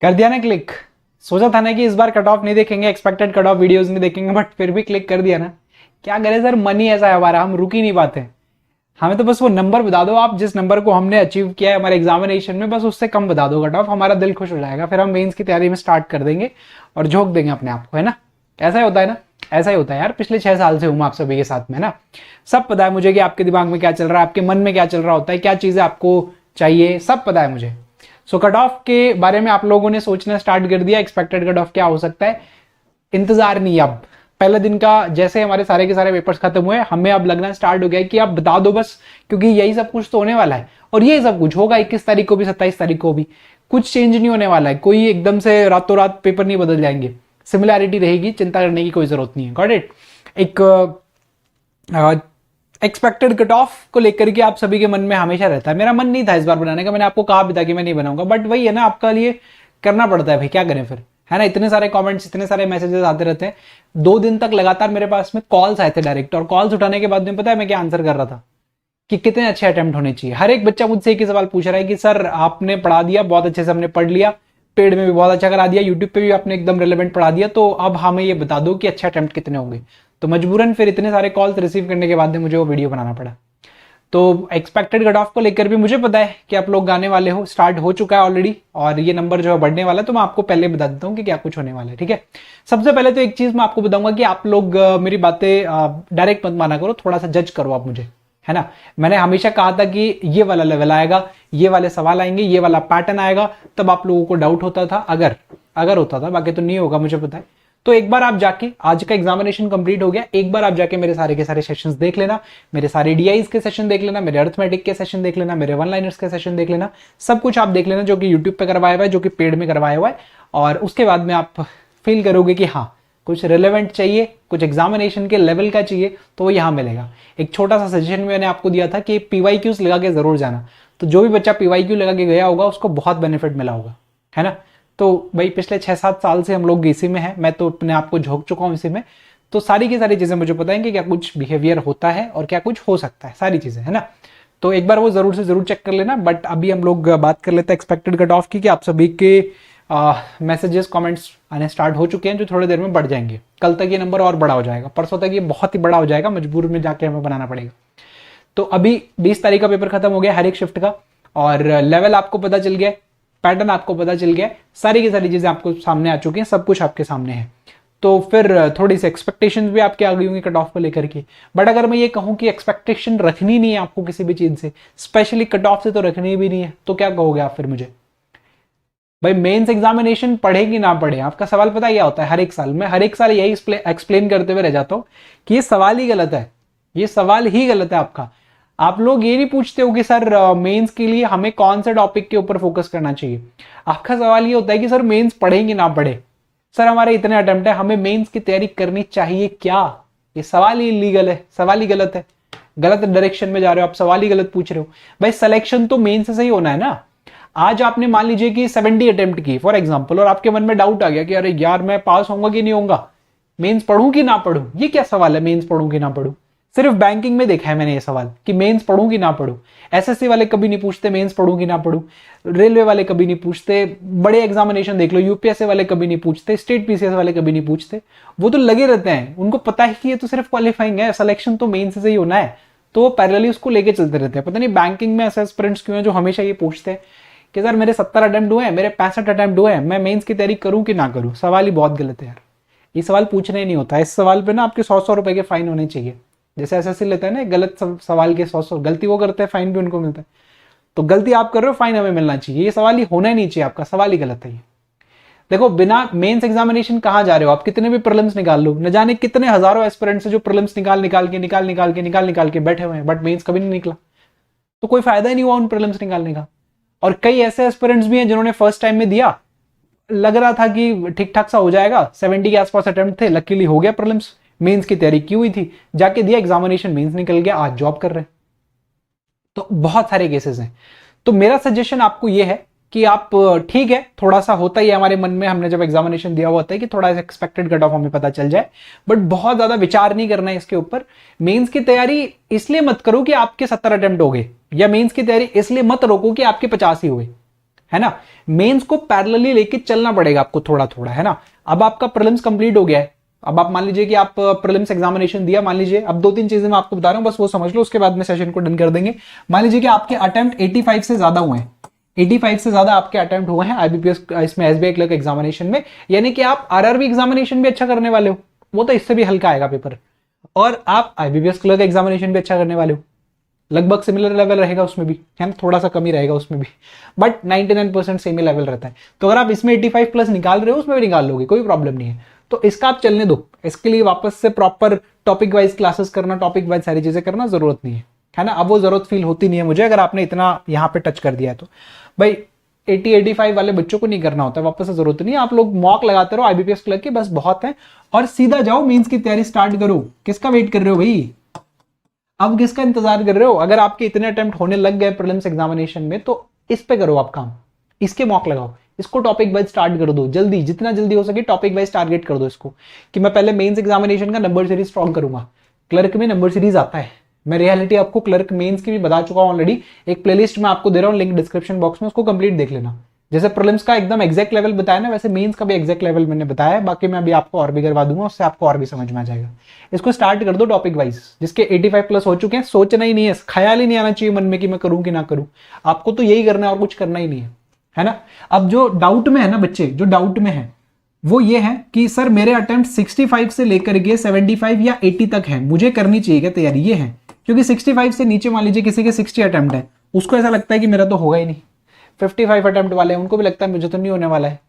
कर दिया ना क्लिक। सोचा था ना कि इस बार कट ऑफ नहीं देखेंगे, एक्सपेक्टेड कट ऑफ वीडियोस नहीं देखेंगे, बट फिर भी क्लिक कर दिया ना। क्या करें सर, मन ही ऐसा है हमारा, हम रुक ही नहीं पाते। हमें तो बस वो नंबर बता दो आप, जिस नंबर को हमने अचीव किया है हमारे एग्जामिनेशन में, बस उससे कम बता दो कट ऑफ, हमारा दिल खुश हो जाएगा। फिर हम मेंस की तैयारी में स्टार्ट कर देंगे और झोंक देंगे अपने आप को, है ना। ऐसा ही होता है ना, ऐसा ही होता है यार। पिछले 6 साल से हूँ आप सभी के साथ में ना, सब पता है मुझे कि आपके दिमाग में क्या चल रहा है, आपके मन में क्या चल रहा होता है, क्या चीज़ें आपको चाहिए, सब पता है मुझे। सो कट ऑफ के बारे में आप लोगों ने सोचना स्टार्ट कर दिया, एक्सपेक्टेड कट ऑफ क्या हो सकता है। इंतजार नहीं, अब पहले दिन का जैसे हमारे सारे के सारे पेपर्स खत्म हुए, हमें अब लगना स्टार्ट हो गया कि आप बता दो बस, क्योंकि यही सब कुछ तो होने वाला है और ये सब कुछ होगा 21 तारीख को भी, 27 तारीख को भी। कुछ चेंज नहीं होने वाला है, कोई एकदम से रातों रात पेपर नहीं बदल जाएंगे, सिमिलैरिटी रहेगी, चिंता करने की कोई जरूरत नहीं है। Got it. एक एक्सपेक्टेड कट ऑफ को लेकर के आप सभी के मन में हमेशा रहता है। मेरा मन नहीं था इस बार बनाने का, मैंने आपको कहा भी था कि मैं नहीं बनाऊंगा, बट वही है ना, आपका लिए करना पड़ता है भाई, क्या करें फिर, है ना। इतने सारे कमेंट्स, इतने सारे मैसेजेस आते रहते हैं। 2 दिन तक लगातार मेरे पास में कॉल्स आए थे डायरेक्ट, और कॉल्स उठाने के बाद में पता है मैं क्या आंसर कर रहा था कि कितने अच्छे अटेम्प्ट होने चाहिए। हर एक बच्चा मुझसे एक ही सवाल पूछ रहा है कि सर आपने पढ़ा दिया बहुत अच्छे से, हमने पढ़ लिया, पेड में भी बहुत अच्छा करा दिया, यूट्यूब पे भी आपने एकदम रिलेवेंट पढ़ा दिया, तो अब हमें ये बता दो कि अच्छे अटेम्प्ट कितने होंगे। तो मजबूरन फिर इतने सारे कॉल्स रिसीव करने के बाद में मुझे वो वीडियो बनाना पड़ा। तो एक्सपेक्टेड कट ऑफ को लेकर भी मुझे पता है कि आप लोग गाने वाले हो, स्टार्ट हो चुका है ऑलरेडी, और ये नंबर जो है बढ़ने वाला है, तो मैं आपको पहले बता देता हूँ कि क्या कुछ होने वाला है, ठीक है। सबसे पहले तो एक चीज मैं आपको बताऊंगा कि आप लोग मेरी बातें डायरेक्ट मत माना करो, थोड़ा सा जज करो आप मुझे, है ना। मैंने हमेशा कहा था कि ये वाला लेवल आएगा, ये वाले सवाल आएंगे, ये वाला पैटर्न आएगा, तब आप लोगों को डाउट होता था, अगर होता था, बाकी तो नहीं होगा मुझे पता है। तो एक बार आप जाके, आज का एग्जामिनेशन कंप्लीट हो गया, एक बार आप जाके मेरे सारे के सारे सेशंस देख लेना, मेरे सारे डीआईज के सेशन देख लेना, मेरे अर्थमेटिक के सेशन देख लेना, मेरे वन लाइनर्स के सेशन देख लेना, सब कुछ आप देख लेना जो कि यूट्यूब पे करवाया हुआ है, जो कि पेड में करवाया हुआ है। और उसके बाद में आप फील करोगे कि हाँ कुछ रिलेवेंट चाहिए, कुछ एग्जामिनेशन के लेवल का चाहिए, तो वो यहाँ मिलेगा। एक छोटा सा सजेशन मैंने आपको दिया था कि पीवाईक्यूज लगा के जरूर जाना, तो जो भी बच्चा पीवाईक्यू लगा के गया होगा उसको बहुत बेनिफिट मिला होगा, है ना। तो भाई पिछले 6-7 साल से हम लोग इसी में हैं, मैं तो अपने आप को झोंक चुका हूँ इसी में, तो सारी की सारी चीजें मुझे पता है कि क्या कुछ बिहेवियर होता है और क्या कुछ हो सकता है, सारी चीजें, है ना। तो एक बार वो जरूर से जरूर चेक कर लेना। बट अभी हम लोग बात कर लेते हैं एक्सपेक्टेड कट ऑफ की, कि आप सभी के मैसेजेस कमेंट्स आने स्टार्ट हो चुके हैं, जो थोड़ी देर में बढ़ जाएंगे। कल तक ये नंबर और बड़ा हो जाएगा, परसों तक ये बहुत ही बड़ा हो जाएगा, मजबूर में जाके हमें बनाना पड़ेगा। तो अभी 20 तारीख का पेपर खत्म हो गया हर एक शिफ्ट का, और लेवल आपको पता चल गया, पैटर्न आपको पता चल गया, सारी की सारी चीजें आपको सामने आ चुकी हैं, सब कुछ आपके सामने है। तो फिर थोड़ी सी एक्सपेक्टेशंस भी आपके आ गई होंगी कट ऑफ को लेकर के। बट अगर मैं ये कहूं कि एक्सपेक्टेशन रखनी नहीं है आपको किसी भी चीज से, स्पेशली कट ऑफ से तो रखनी भी नहीं है, तो क्या कहोगे आप फिर मुझे। भाई मेंस एग्जामिनेशन पढ़े कि ना पढ़े, आपका सवाल पता क्या होता है हर एक साल, मैं हर एक साल यही एक्सप्लेन करते हुए रह जाता हूं कि ये सवाल ही गलत है, ये सवाल ही गलत है आपका। आप लोग ये नहीं पूछते हो कि सर मेंस के लिए हमें कौन से टॉपिक के ऊपर फोकस करना चाहिए। आपका सवाल ये होता है कि सर मेंस पढ़े कि ना पढ़े, सर हमारे इतने अटेम्प्ट है, हमें मेंस की तैयारी करनी चाहिए क्या। ये सवाल ही इलीगल है, सवाल ही गलत है, गलत डायरेक्शन में जा रहे हो आप, सवाल ही गलत पूछ रहे हो। भाई सिलेक्शन तो मेंस से सही होना है ना। आज आपने मान लीजिए कि 70 अटेम्प्ट की फॉर एग्जाम्पल, और आपके मन में डाउट आ गया कि अरे यार मैं पास होऊंगा कि नहीं होऊंगा, मेंस पढ़ूं कि ना पढ़ूं। ये क्या सवाल है, मेंस पढ़ूं कि ना पढ़ूं। सिर्फ बैंकिंग में देखा है मैंने ये सवाल कि मेंस पढ़ूं कि ना पढ़ूं। एसएससी वाले कभी नहीं पूछते मेंस पढ़ूं कि ना पढ़ूं, रेलवे वाले कभी नहीं पूछते, बड़े एग्जामिनेशन देख लो यूपीएससी वाले कभी नहीं पूछते, स्टेट पीसीएस वाले कभी नहीं पूछते। वो तो लगे रहते हैं, उनको पता है कि ये तो सिर्फ क्वालिफाइंग है, सिलेक्शन तो मेंस से ही होना है, तो वो पैरेलली उसको लेके चलते रहते हैं। पता नहीं बैंकिंग में ऐसे एस्पिरेंट्स क्यों हैं जो हमेशा ये पूछते हैं कि सर मेरे 70 अटेम्प्ट हुए हैं, मेरे 65 अटेम्प्ट हुए हैं, मैं मेंस की तैयारी करूं कि ना करूं। सवाल ही बहुत गलत है यार, ये सवाल पूछना ही नहीं होता। इस सवाल पे ना आपके 100 रुपए के फाइन होने चाहिए। जैसे एसएससी लेता है ना गलत सवाल के 100 गलती वो करते हैं, फाइन भी उनको मिलता है। तो गलती आप कर रहे हो, फाइन हमें मिलना चाहिए, ये सवाल ही होना ही नहीं चाहिए, आपका सवाल ही गलत है ये। देखो बिना मेंस एग्जामिनेशन कहां जा रहे हो आप, कितने भी प्रीलिम्स निकाल लो, न जाने कितने हजारों एस्पिरेंट्स जो प्रीलिम्स निकाल के बैठे हुए हैं, बट मेंस कभी नहीं निकला, तो कोई फायदा ही नहीं हुआ उन प्रीलिम्स निकालने का। और कई ऐसे एस्पिरेंट्स भी हैं जिन्होंने फर्स्ट टाइम में दिया, लग रहा था कि ठीक ठाक सा हो जाएगा, 70 के आसपास अटेम्प्ट थे, लकीली हो गया प्रीलिम्स, मेंस की तैयारी की हुई थी, जाके दिया एग्जामिनेशन, मेंस निकल गया, आज जॉब कर रहे हैं। तो बहुत सारे केसेस हैं। तो मेरा सजेशन आपको यह है कि आप ठीक है, थोड़ा सा होता ही है हमारे मन में, हमने जब एग्जामिनेशन दिया हुआ होता है कि थोड़ा सा एक्सपेक्टेड कट ऑफ हमें पता चल जाए, बट बहुत ज्यादा विचार नहीं करना है इसके ऊपर। मेंस की तैयारी इसलिए मत करो कि आपके 70 अटेम्प्ट हो गए, या मेंस की तैयारी इसलिए मत रोको कि आपके 50 ही हुए, है ना। मेंस को पैरेलली लेके चलना पड़ेगा आपको थोड़ा थोड़ा, है ना। अब आपका प्रीलिम्स कंप्लीट हो गया है, अब आप मान लीजिए कि आप प्रीलिम्स एग्जामिनेशन दिया, मान लीजिए अब 2-3 चीजें मैं आपको बता रहा हूं, बस वो समझ लो, उसके बाद में सेशन को डन कर देंगे। मान लीजिए कि आपके अटेम्प्ट 85 से ज्यादा हुए हैं, 85 से ज्यादा आपके अटेम्प्ट हुए हैं आईबीपीएस इसमें एसबीआई क्लर्क एग्जामिनेशन में, यानी कि आप आरआरबी एग्जामिनेशन भी अच्छा करने वाले हो, वो तो इससे भी हल्का आएगा पेपर, और आप आईबीपीएस क्लर्क एग्जामिनेशन भी अच्छा करने वाले हो, लगभग सिमिलर लेवल रहेगा उसमें भी, है ना, थोड़ा सा कम ही रहेगा उसमें भी, बट 99% सेम ही लेवल रहता है। तो अगर आप इसमें 85 प्लस निकाल रहे हो, उसमें भी निकाल लोगे, कोई प्रॉब्लम नहीं है। तो इसका आप चलने दो, इसके लिए वापस से प्रॉपर टॉपिक वाइज क्लासेस करना, टॉपिक वाइज सारी चीजें करना जरूरत नहीं है ना। अब वो जरूरत फील होती नहीं है मुझे, अगर आपने इतना यहाँ पे टच कर दिया है तो भाई 80-85 वाले बच्चों को नहीं करना होता, वापस से जरूरत नहीं है। आप लोग मॉक लगाते रहो आईबीपीएस क्लर्क की, बस बहुत है, और सीधा जाओ मेंस की तैयारी स्टार्ट करो। किसका वेट कर रहे हो भाई, अब किसका इंतजार कर रहे हो? अगर आपके इतने अटेम्प्ट होने लग गए प्रीलिम्स एग्जामिनेशन में, तो इस पे करो आप काम, इसके मॉक लगाओ, इसको टॉपिक वाइज स्टार्ट कर दो, जल्दी, जितना जल्दी हो सके टॉपिक वाइज टारगेट कर दो इसको, कि मैं पहले मेंस एग्जामिनेशन का नंबर सीरीज स्ट्रॉन्ग करूंगा। क्लर्क में नंबर सीरीज आता है, मैं रियलिटी आपको क्लर्क मेंस की भी बता चुका हूं ऑलरेडी, एक प्लेलिस्ट में आपको दे रहा हूं, लिंक डिस्क्रिप्शन बॉक्स में, उसको कंप्लीट देख लेना। जैसे प्रीलिम्स का एकदम एग्जैक्ट लेवल बताया ना, वैसे मेंस का भी एग्जैक्ट लेवल मैंने बताया है, बाकी मैं अभी आपको और भी करवा दूंगा, उससे आपको और भी समझ में आ जाएगा। इसको स्टार्ट कर दो टॉपिक वाइज, जिसके 85 प्लस हो चुके हैं, सोचना ही नहीं है, ख्याल ही नहीं आना चाहिए मन में कि मैं करूं कि ना करूं, आपको तो यही करना है और कुछ करना ही नहीं है ना। अब जो डाउट में है ना बच्चे, जो डाउट में है वो ये है कि सर मेरे अटेम्प्ट 65 से लेकर के 75 या 80 तक है, मुझे करनी चाहिए क्या तैयारी, ये है। क्योंकि 65 से नीचे मान लीजिए किसी के 60 अटेम्प्ट है, उसको ऐसा लगता है कि मेरा तो होगा ही नहीं। 55 अटेम्प्ट वाले हैं, उनको भी लगता है मुझे तो नहीं होने वाला है।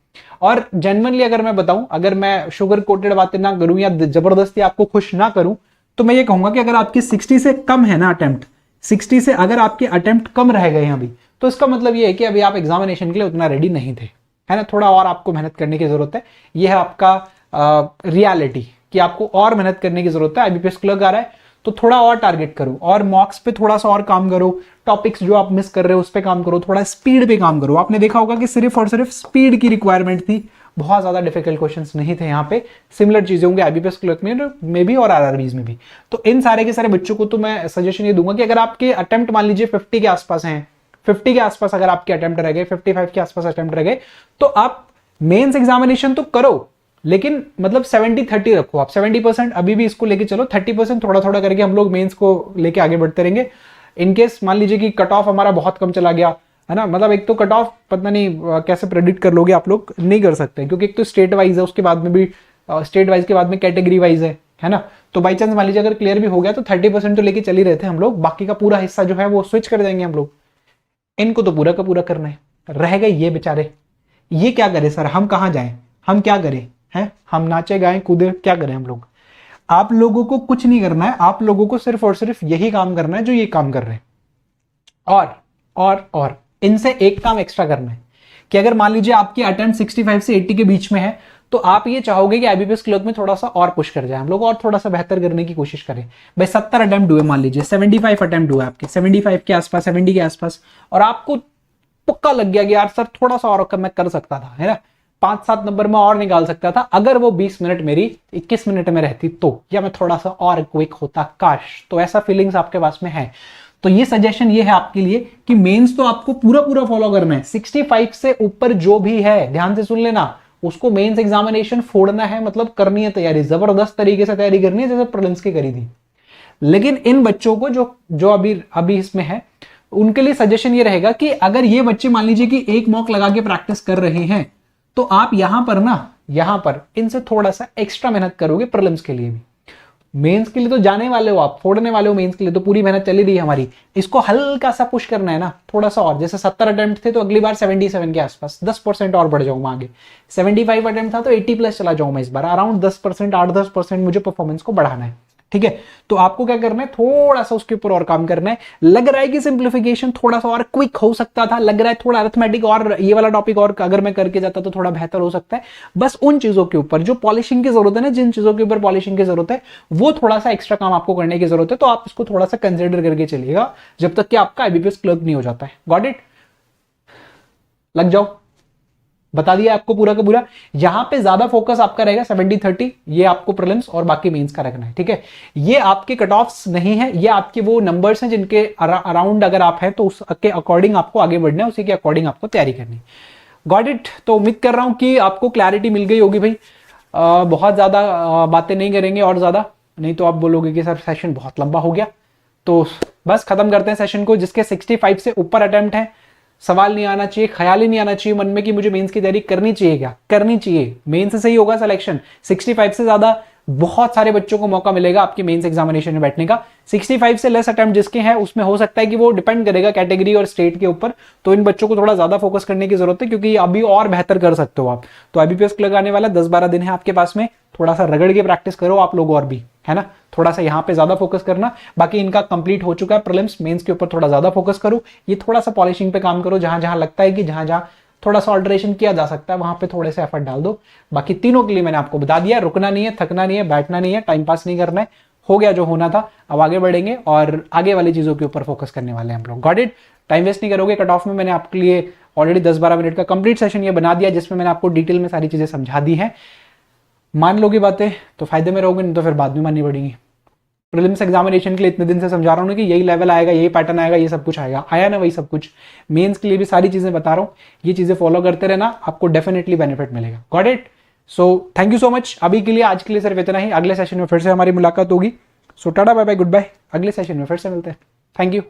और जेन्युइनली अगर मैं बताऊं, अगर मैं शुगर कोटेड बातें ना करूं या जबरदस्ती आपको खुश ना करूं, तो मैं ये कहूंगा कि अगर आपकी 60 से कम है ना अटेम्प्ट, 60 से अगर आपके अटेम्प्ट कम रह गए हैं अभी, तो इसका मतलब ये है कि अभी आप एग्जामिनेशन के लिए उतना रेडी नहीं थे, है ना। थोड़ा और आपको मेहनत करने की जरूरत है, यह है आपका रियलिटी, कि आपको और मेहनत करने की जरूरत है। आईबीपीएस क्लर्क आ रहा है तो थोड़ा और टारगेट करो, और मॉक्स पे थोड़ा सा और काम करो, टॉपिक्स जो आप मिस कर रहे हो उस पे काम करो, थोड़ा स्पीड पे काम करो। आपने देखा होगा कि सिर्फ और सिर्फ स्पीड की रिक्वायरमेंट थी, बहुत ज्यादा डिफिकल्ट क्वेश्चंस नहीं थे यहाँ पे। सिमिलर चीजें होंगे आईबीपीएस क्लर्क में भी और आरआरबीज में भी। तो इन सारे के सारे बच्चों को तो मैं सजेशन ये दूंगा कि अगर आपके अटेम्प्ट मान लीजिए 50 के आसपास हैं, 50 के आसपास अगर आपके अटेम्प्ट रह गए, 55 के आसपास अटेम्प्ट रह गए, तो आप मेंस एग्जामिनेशन तो करो, लेकिन मतलब 70-30 रखो आप, 70% अभी भी इसको लेके चलो, 30% थोड़ा थोड़ा करके हम लोग मेंस को लेके आगे बढ़ते रहेंगे। इनकेस मान लीजिए कि कट ऑफ हमारा बहुत कम चला गया, है ना, मतलब एक तो कट ऑफ पता नहीं कैसे प्रेडिक्ट कर लोगे आप लोग, नहीं कर सकते, क्योंकि एक तो स्टेट वाइज है, उसके बाद में भी स्टेट वाइज के बाद में कैटेगरी वाइज है ना। तो बाई चांस मान लीजिए अगर क्लियर भी हो गया, तो 30% तो लेके चल ही रहे थे हम लोग, बाकी का पूरा हिस्सा जो है वो स्विच कर देंगे हम लोग। इनको तो पूरा का पूरा करना है, रह गए ये बेचारे, ये क्या करें सर, हम कहाँ जाएं, हम क्या करें, हैं, हम नाचे गाएं कूदे, क्या करें हम लोग? आप लोगों को कुछ नहीं करना है, आप लोगों को सिर्फ और सिर्फ यही काम करना है जो ये काम कर रहे हैं, और इनसे एक काम एक्स्ट्रा करना है, कि अगर मान लीजिए आपके अटेम्प्ट 65 से 80 के बीच में है, तो आप ये चाहोगे कि आईबीपीएस क्लर्क में थोड़ा सा और पुश कर जाए हम लोग, और थोड़ा सा बेहतर करने की कोशिश करें। भाई 70 अटेम्प्ट हुए, मान लीजिए 75 अटेम्प्ट हुए आपके, 75 के आसपास, 70 के आसपास, और आपको पक्का लग गया कि यार सर थोड़ा सा और मैं कर सकता था, है ना, 5-7 नंबर में और निकाल सकता था, अगर वो 20 मिनट मेरी 21 मिनट में रहती तो, या मैं थोड़ा सा और क्विक होता, काश। तो ऐसा फीलिंग्स आपके पास में है, तो ये सजेशन ये है आपके लिए कि मेंस तो आपको पूरा पूरा फॉलो करना है। 65 से ऊपर जो भी है, ध्यान से सुन लेना, उसको मेंस एग्जामिनेशन फोड़ना है, मतलब करनी है तैयारी, जबरदस्त तरीके से तैयारी करनी है, जैसे प्रीलिम्स की करी थी। लेकिन इन बच्चों को जो अभी इसमें है, उनके लिए सजेशन ये रहेगा कि अगर ये बच्चे मान लीजिए कि एक मॉक लगा के प्रैक्टिस कर रहे हैं, तो आप यहां पर इनसे थोड़ा सा एक्स्ट्रा मेहनत करोगे प्रीलिम्स के लिए भी। मेंस के लिए तो जाने वाले हो आप, फोड़ने वाले हो, मेंस के लिए तो पूरी मेहनत चली रही है हमारी, इसको हल्का सा पुश करना है ना, थोड़ा सा और। जैसे 70 अटेम्प्ट थे तो अगली बार 77 के आसपास, 10% और बढ़ जाऊंगा आगे। 75 अटेम्प्ट था तो 80 प्लस चला जाऊं मैं इस बार, अराउंड 10%, 8-10% मुझे परफॉर्मेंस को बढ़ाना है, ठीक है। तो आपको क्या करना है, थोड़ा सा उसके ऊपर और काम करना है। लग रहा है कि सिंप्लीफिकेशन थोड़ा सा और क्विक हो सकता था, लग रहा है थोड़ा अरिथमेटिक और ये वाला टॉपिक और अगर मैं करके जाता तो थोड़ा बेहतर हो सकता है, बस उन चीजों के ऊपर जो पॉलिशिंग की जरूरत है ना, जिन चीजों के ऊपर पॉलिशिंग की जरूरत है, वो थोड़ा सा एक्स्ट्रा काम आपको करने की जरूरत है। तो आप इसको थोड़ा सा कंसिडर करके चलिएगा जब तक कि आपका आईबीपीएस क्लर्क नहीं हो जाता है। Got it? लग जाओ, बता दिया आपको पूरा का पूरा। यहां पे ज्यादा फोकस आपका रहेगा 70-30, ये आपको प्रीलिम्स और बाकी मेंस का रखना है, ठीक है। ये आपके कट ऑफ्स नहीं है, ये आपके वो नंबर्स हैं जिनके अराउंड अगर आप हैं तो उसके अकॉर्डिंग आपको आगे बढ़ना है, उसी के अकॉर्डिंग आपको तैयारी करनी है। Got it. तो उम्मीद कर रहा हूं कि आपको क्लैरिटी मिल गई होगी भाई। बहुत ज्यादा बातें नहीं करेंगे और ज्यादा, नहीं तो आप बोलोगे कि सर सेशन बहुत लंबा हो गया। तो बस खत्म करते हैं सेशन को। जिसके 65 से ऊपर अटेम्प्ट है, सवाल नहीं आना चाहिए, ख्याल ही नहीं आना चाहिए मन में कि मुझे मेंस की तैयारी करनी चाहिए, क्या करनी चाहिए, मेंस से ही होगा सिलेक्शन। 65 से ज्यादा बहुत सारे बच्चों को मौका मिलेगा आपके मेंस एग्जामिनेशन में बैठने का। 65 से लेस अटेम्प्ट जिसके हैं उसमें हो सकता है कि वो डिपेंड करेगा कैटेगरी और स्टेट के ऊपर, तो इन बच्चों को थोड़ा ज्यादा फोकस करने की जरूरत है, क्योंकि अभी और बेहतर कर सकते हो आप। तो IBPS लगाने वाला 10-12 दिन है आपके पास में, थोड़ा सा रगड़ के प्रैक्टिस करो आप लोग और भी, है ना। थोड़ा सा यहाँ पे ज्यादा फोकस करना। बाकी इनका कंप्लीट हो चुका है प्रीलिम्स, मेंस के ऊपर थोड़ा ज्यादा फोकस करो। ये थोड़ा सा पॉलिशिंग पे काम करो, जहां जहां लगता है कि जहां जहां थोड़ा सा ऑल्टरेशन किया जा सकता है वहां पे थोड़े से एफर्ट डाल दो। बाकी तीनों के लिए मैंने आपको बता दिया, रुकना नहीं है, थकना नहीं है, बैठना नहीं है, टाइम पास नहीं करना है। हो गया जो होना था, अब आगे बढ़ेंगे और आगे वाली चीजों के ऊपर फोकस करने वाले हैं हम लोग। Got it. टाइम वेस्ट नहीं करोगे। कट ऑफ में मैंने आपके लिए ऑलरेडी 10-12 मिनट का कंप्लीट सेशन ये बना दिया, जिसमें मैंने आपको डिटेल में सारी चीजें समझा दी है। मान लोगे बातें तो फायदे में रहोगे, नहीं तो फिर बाद में माननी पड़ेगी। प्रीलिम्स एग्जामिनेशन के लिए इतने दिन से समझा रहा हूँ कि यही लेवल आएगा, यही पैटर्न आएगा, ये सब कुछ आएगा, आया ना वही सब कुछ। मेंस के लिए भी सारी चीजें बता रहा हूँ, ये चीजें फॉलो करते रहना, आपको डेफिनेटली बेनिफिट मिलेगा। Got it. So thank you so much. अभी के लिए, आज के लिए सिर्फ इतना ही। अगले सेशन में फिर से हमारी मुलाकात होगी। So tata bye bye goodbye. अगले सेशन में फिर से मिलते हैं। Thank you.